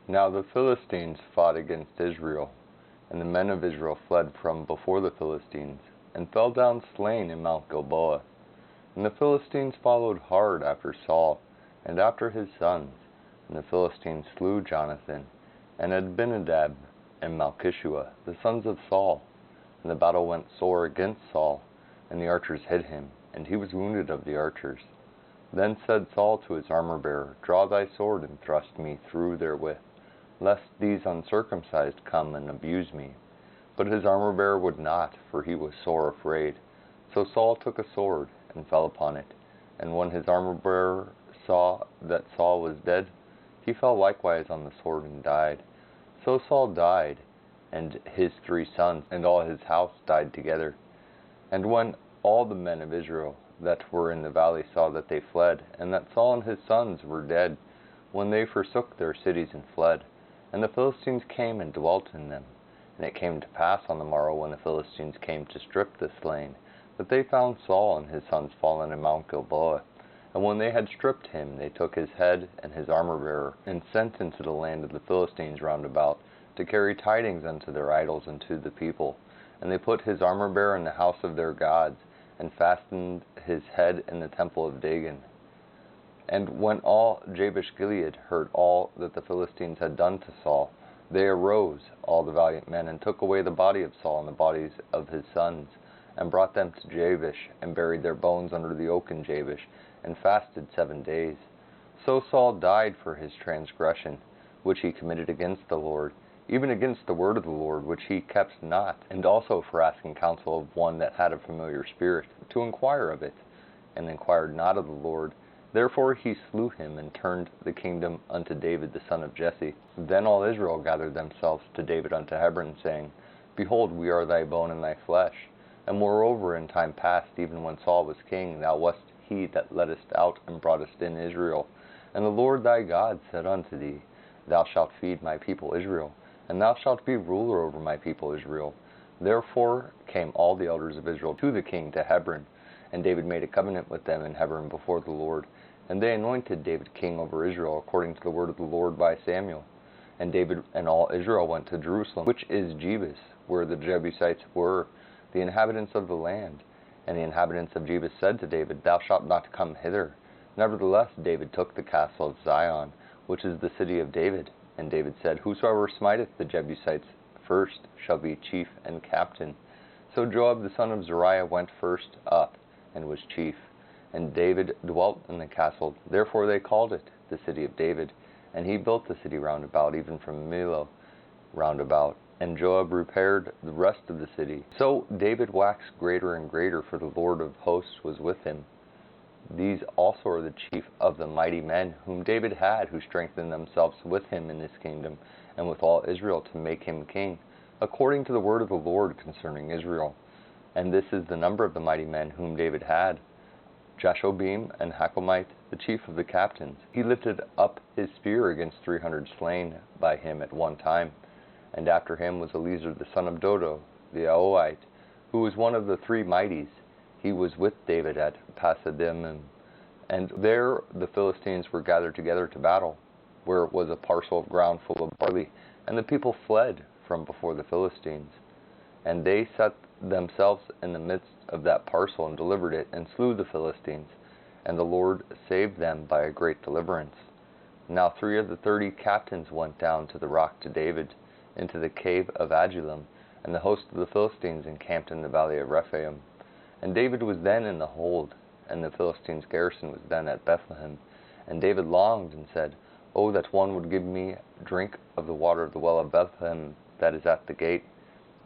Now the Philistines fought against Israel, and the men of Israel fled from before the Philistines, and fell down slain in Mount Gilboa. And the Philistines followed hard after Saul, and after his sons. And the Philistines slew Jonathan, and Abinadab, and Malchishua, the sons of Saul. And the battle went sore against Saul, and the archers hit him, and he was wounded of the archers. Then said Saul to his armor-bearer, Draw thy sword, and thrust me through therewith, lest these uncircumcised come and abuse me. But his armor-bearer would not, for he was sore afraid. So Saul took a sword, and fell upon it. And when his armor-bearer saw that Saul was dead, he fell likewise on the sword, and died. So Saul died, and his 3 sons, and all his house died together. And when all the men of Israel that were in the valley saw that they fled, and that Saul and his sons were dead, when they forsook their cities and fled, and the Philistines came and dwelt in them. And it came to pass on the morrow, when the Philistines came to strip the slain, that they found Saul and his sons fallen in Mount Gilboa. And when they had stripped him, they took his head and his armor-bearer, and sent into the land of the Philistines round about, to carry tidings unto their idols and to the people. And they put his armor-bearer in the house of their gods, and fastened his head in the temple of Dagon. And when all Jabesh-Gilead heard all that the Philistines had done to Saul, they arose, all the valiant men, and took away the body of Saul and the bodies of his sons, and brought them to Jabesh, and buried their bones under the oak in Jabesh, and fasted 7 days. So Saul died for his transgression, which he committed against the Lord, even against the word of the Lord, which he kept not, and also for asking counsel of one that had a familiar spirit, to inquire of it, and inquired not of the Lord. Therefore he slew him, and turned the kingdom unto David the son of Jesse. Then all Israel gathered themselves to David unto Hebron, saying, Behold, we are thy bone and thy flesh. And moreover, in time past, even when Saul was king, thou wast he that leddest out and broughtest in Israel. And the Lord thy God said unto thee, Thou shalt feed my people Israel, and thou shalt be ruler over my people Israel. Therefore came all the elders of Israel to the king to Hebron, and David made a covenant with them in Hebron before the Lord. And they anointed David king over Israel, according to the word of the Lord by Samuel. And David and all Israel went to Jerusalem, which is Jebus, where the Jebusites were, the inhabitants of the land. And the inhabitants of Jebus said to David, Thou shalt not come hither. Nevertheless David took the castle of Zion, which is the city of David. And David said, Whosoever smiteth the Jebusites first shall be chief and captain. So Joab the son of Zeruiah went first up, and was chief. And David dwelt in the castle. Therefore they called it the city of David. And he built the city round about, even from Millo round about. And Joab repaired the rest of the city. So David waxed greater and greater, for the Lord of hosts was with him. These also are the chief of the mighty men whom David had, who strengthened themselves with him in his kingdom, and with all Israel, to make him king, according to the word of the Lord concerning Israel. And this is the number of the mighty men whom David had: Jashobeam and Hakomite, the chief of the captains. He lifted up his spear against 300 slain by him at one time. And after him was Eliezer the son of Dodo, the Ahohite, who was one of the 3 mighties. He was with David at Pasadimim. And there the Philistines were gathered together to battle, where was a parcel of ground full of barley. And the people fled from before the Philistines. And they set themselves in the midst of that parcel, and delivered it, and slew the Philistines. And the Lord saved them by a great deliverance. Now 3 of the 30 captains went down to the rock to David, into the cave of Adullam, and the host of the Philistines encamped in the valley of Rephaim. And David was then in the hold, and the Philistines' garrison was then at Bethlehem. And David longed, and said, Oh, that one would give me drink of the water of the well of Bethlehem that is at the gate.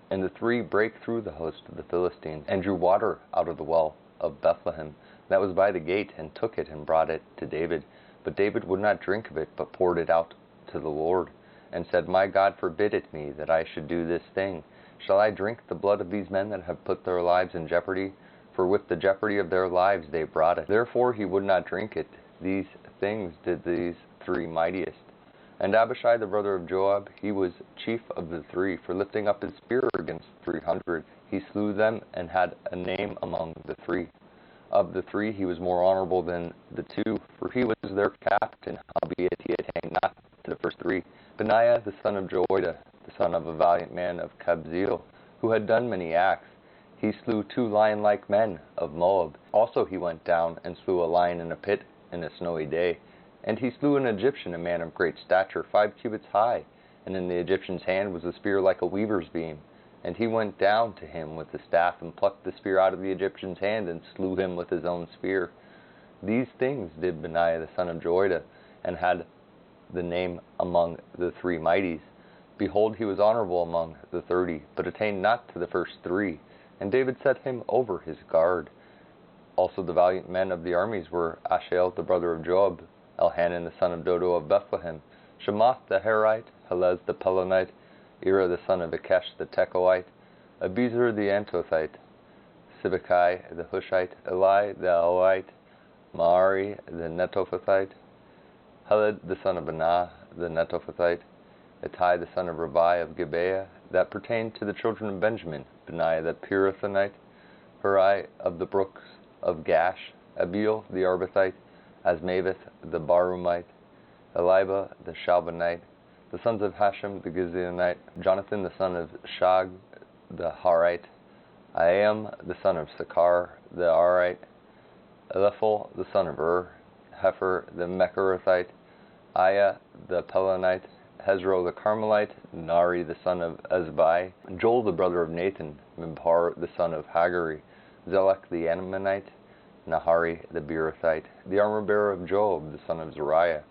And the 3 brake through the host of the Philistines, and drew water out of the well of Bethlehem that was by the gate, and took it, and brought it to David. But David would not drink of it, but poured it out to the Lord, and said, My God forbid it me, that I should do this thing. Shall I drink the blood of these men that have put their lives in jeopardy? For with the jeopardy of their lives they brought it. Therefore he would not drink it. These things did these 3 mightiest. And Abishai the brother of Joab, he was chief of the 3, for lifting up his spear against 300. He slew them, and had a name among the 3. Of the 3 he was more honorable than the 2, for he was their captain, howbeit he attained not to the first 3. Benaiah the son of Joiada, the son of a valiant man of Kabzeel, who had done many acts. He slew 2 lion-like men of Moab. Also he went down and slew a lion in a pit in a snowy day. And he slew an Egyptian, a man of great stature, 5 cubits high, and in the Egyptian's hand was a spear like a weaver's beam. And he went down to him with the staff, and plucked the spear out of the Egyptian's hand, and slew him with his own spear. These things did Benaiah the son of Joiada, and had the name among the 3 mighties. Behold, he was honorable among the 30, but attained not to the first 3. And David set him over his guard. Also the valiant men of the armies were Asahel the brother of Joab, Elhanan the son of Dodo of Bethlehem, Shemoth the Herite, Helez the Pelonite, Ira the son of Ikesh the Tekoite, Abiezer the Antothite, Sibbecai the Hushite, Eli the Ahoite, Maari the Netophathite, Heled the son of Anah the Netophathite, Ittai the son of Rabai of Gibeah, that pertained to the children of Benjamin, Benaiah the Pirathonite, Hurai of the brooks of Gash, Abiel the Arbathite, Asmaveth the Barumite, Eliba the Shalbanite, the sons of Hashem the Gizionite, Jonathan the son of Shag the Harite, Iam the son of Sakar the Arite, Eliphel the son of Hefer the Mecherathite, Aya the Pelonite, Hezro the Carmelite, Nari the son of Ezbai, Joel the brother of Nathan, Mibhar the son of Hagari, Zelek the Ammonite, Nahari the Beerothite, the armor-bearer of Job the son of Zariah,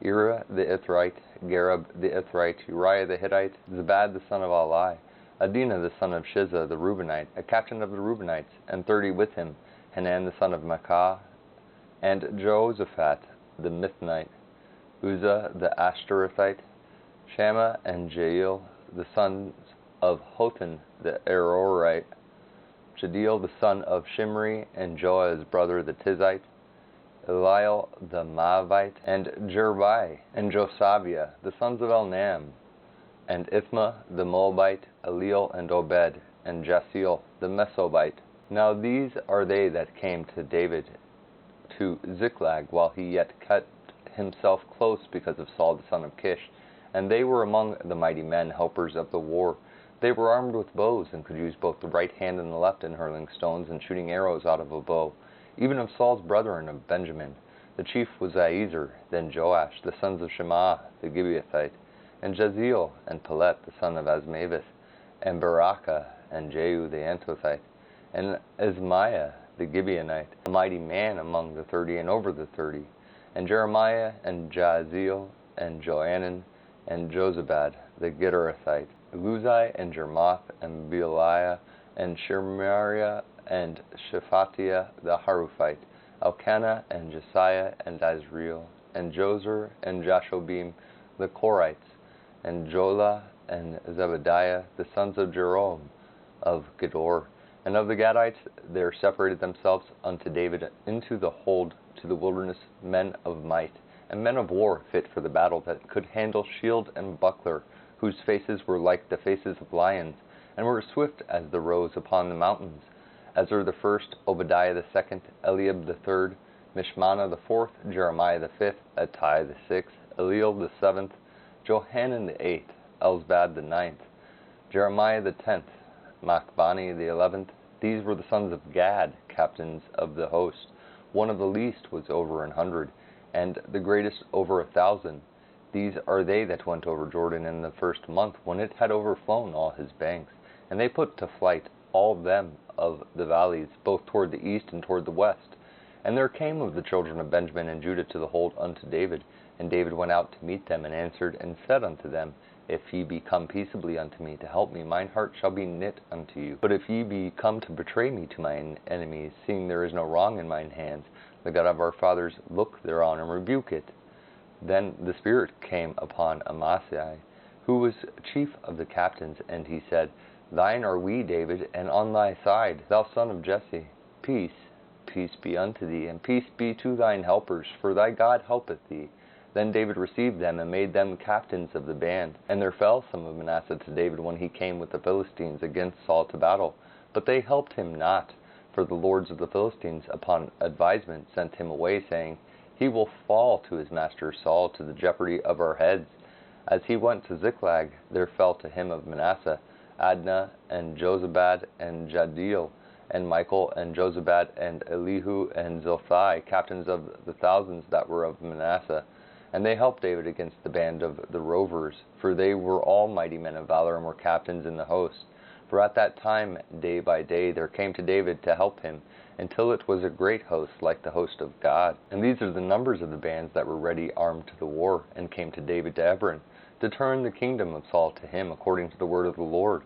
Ira the Ithrite, Gareb the Ithrite, Uriah the Hittite, Zabad the son of Alai, Adinah the son of Shiza the Reubenite, a captain of the Reubenites, and 30 with him, Hanan the son of Makkah, and Jehoshaphat the Mithnite, Uzzah the Ashtorethite, Shammah and Jael the sons of Hotham the Arorite, Jadiel the son of Shimri, and Joah his brother the Tizite, Eliel the Maavite, and Jerbai and Josabia the sons of Elnam, and Ithma the Moabite, Eliel and Obed, and Jasiel the Mesobite. Now these are they that came to David to Ziklag, while he yet kept himself close because of Saul the son of Kish. And they were among the mighty men, helpers of the war. They were armed with bows, and could use both the right hand and the left in hurling stones and shooting arrows out of a bow. Even of Saul's brethren of Benjamin, the chief was Aiezer, then Joash, the sons of Shema the Gibeathite, and Jaziel, and Pelet the son of Asmaveth, and Barakah, and Jehu the Antothite, and Ismaiah the Gibeonite, a mighty man among the 30 and over the 30, and Jeremiah, and Jaziel, and Johanan, and Jozabad the Gitterathite, Uzai, and Jermoth, and Bealiah, and Shemariah, and Shephatiah the Haruphite, Elkanah, and Jesiah, and Azriel, and Jozer, and Jashobim the Korites, and Jola, and Zebediah, the sons of Jerome of Gedor. And of the Gadites there separated themselves unto David into the hold to the wilderness men of might, and men of war fit for the battle, that could handle shield and buckler, whose faces were like the faces of lions, and were swift as the roes upon the mountains. Ezra the first, Obadiah the second, Eliab the third, Mishmana the fourth, Jeremiah the fifth, Attai the sixth, Eliel the seventh, Johanan the eighth, Elzabad the ninth, Jeremiah the 10th, Machbani the 11th. These were the sons of Gad, captains of the host. One of the least was over 100, and the greatest over 1,000. These are they that went over Jordan in the first month, when it had overflown all his banks. And they put to flight all them of the valleys, both toward the east and toward the west. And there came of the children of Benjamin and Judah to the hold unto David. And David went out to meet them, and answered and said unto them, If ye be come peaceably unto me to help me, mine heart shall be knit unto you. But if ye be come to betray me to mine enemies, seeing there is no wrong in mine hands, the God of our fathers look thereon and rebuke it. Then the Spirit came upon Amasai, who was chief of the captains, and he said, Thine are we, David, and on thy side, thou son of Jesse. Peace, peace be unto thee, and peace be to thine helpers, for thy God helpeth thee. Then David received them, and made them captains of the band. And there fell some of Manasseh to David when he came with the Philistines against Saul to battle. But they helped him not, for the lords of the Philistines, upon advisement, sent him away, saying, He will fall to his master Saul, to the jeopardy of our heads. As he went to Ziklag, there fell to him of Manasseh Adnah, and Jozabad, and Jadiel, and Michael, and Jozabad, and Elihu, and Zilthai, captains of the thousands that were of Manasseh. And they helped David against the band of the rovers, for they were all mighty men of valor, and were captains in the host. For at that time, day by day, there came to David to help him, until it was a great host, like the host of God. And these are the numbers of the bands that were ready armed to the war, and came to David to Hebron, to turn the kingdom of Saul to him, according to the word of the Lord.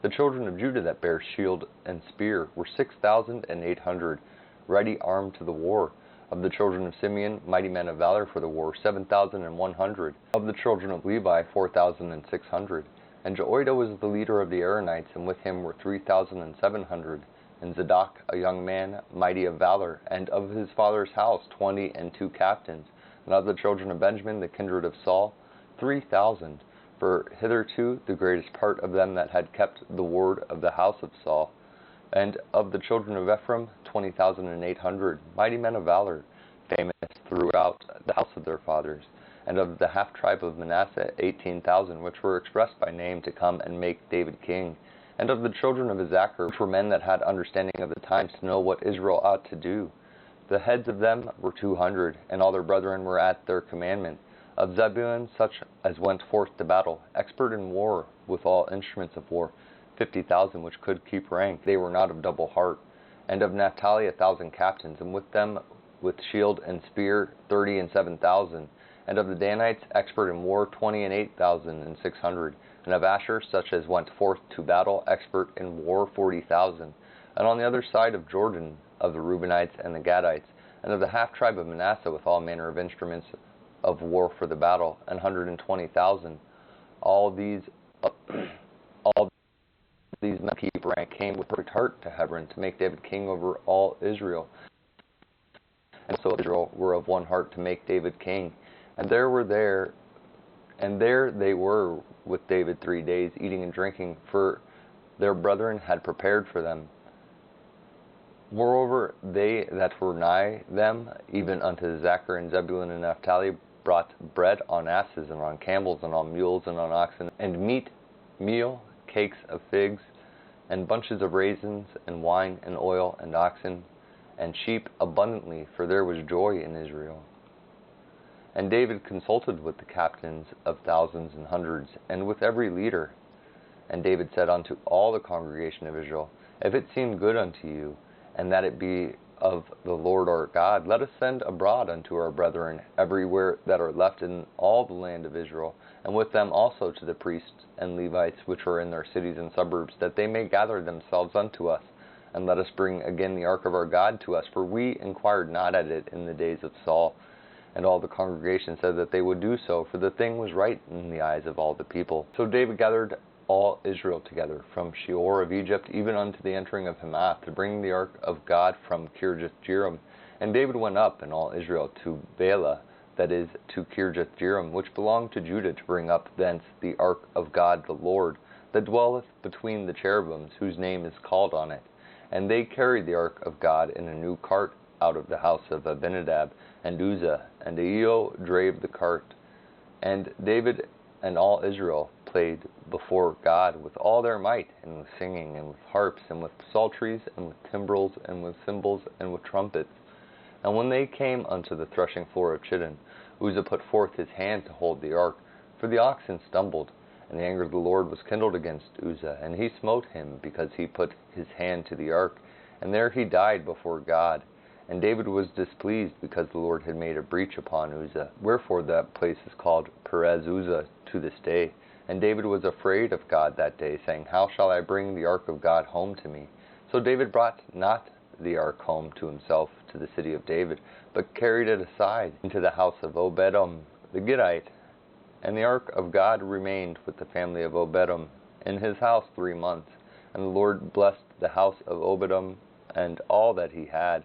The children of Judah that bare shield and spear were 6,800, ready armed to the war. Of the children of Simeon, mighty men of valor for the war, 7,100. Of the children of Levi, 4,600. And Joiada was the leader of the Aaronites, and with him were 3,700. And Zadok, a young man, mighty of valor, and of his father's house 22 captains. And of the children of Benjamin, the kindred of Saul, 3,000. For hitherto the greatest part of them that had kept the ward of the house of Saul. And of the children of Ephraim, 20,800, mighty men of valor, famous throughout the house of their fathers. And of the half-tribe of Manasseh, 18,000, which were expressed by name to come and make David king. And of the children of Issachar, which were men that had understanding of the times to know what Israel ought to do. The heads of them were 200, and all their brethren were at their commandment. Of Zebulun, such as went forth to battle, expert in war with all instruments of war, 50,000 which could keep rank, they were not of double heart. And of Naphtali 1,000 captains, and with them with shield and spear 37,000. And of the Danites, expert in war, 28,600. And of Asher, such as went forth to battle, expert in war, 40,000. And on the other side of Jordan, of the Reubenites and the Gadites, and of the half-tribe of Manasseh, with all manner of instruments of war for the battle, 120,000. All these men keep rank came with perfect heart to Hebron to make David king over all Israel. And so Israel were of one heart to make David king. And there they were with David 3 days, eating and drinking, for their brethren had prepared for them. Moreover, they that were nigh them, even unto Zachar and Zebulun and Naphtali, brought bread on asses, and on camels, and on mules, and on oxen, and meat, meal, cakes of figs, and bunches of raisins, and wine, and oil, and oxen, and sheep abundantly, for there was joy in Israel. And David consulted with the captains of thousands and hundreds, and with every leader. And David said unto all the congregation of Israel, If it seem good unto you, and that it be of the Lord our God, let us send abroad unto our brethren everywhere that are left in all the land of Israel, and with them also to the priests and Levites which are in their cities and suburbs, that they may gather themselves unto us. And let us bring again the ark of our God to us, for we inquired not at it in the days of Saul. And all the congregation said that they would do so, for the thing was right in the eyes of all the people. So David gathered all Israel together, from Sheor of Egypt even unto the entering of Hamath, to bring the ark of God from Kirjath-jearim. And David went up, and all Israel, to Baalah, that is, to Kirjath-jearim, which belonged to Judah, to bring up thence the ark of God the Lord, that dwelleth between the cherubims, whose name is called on it. And they carried the ark of God in a new cart out of the house of Abinadab and Uzzah, and Ahio drave the cart. And David and all Israel played before God with all their might, and with singing, and with harps, and with psalteries, and with timbrels, and with cymbals, and with trumpets. And when they came unto the threshing floor of Chidon, Uzzah put forth his hand to hold the ark, for the oxen stumbled. And the anger of the Lord was kindled against Uzzah, and he smote him, because he put his hand to the ark. And there he died before God. And David was displeased, because the Lord had made a breach upon Uzzah. Wherefore that place is called Perez Uzzah to this day. And David was afraid of God that day, saying, How shall I bring the ark of God home to me? So David brought not the ark home to himself to the city of David, but carried it aside into the house of Obed-edom the Gittite. And the ark of God remained with the family of Obed-edom in his house 3 months. And the Lord blessed the house of Obed-edom and all that he had.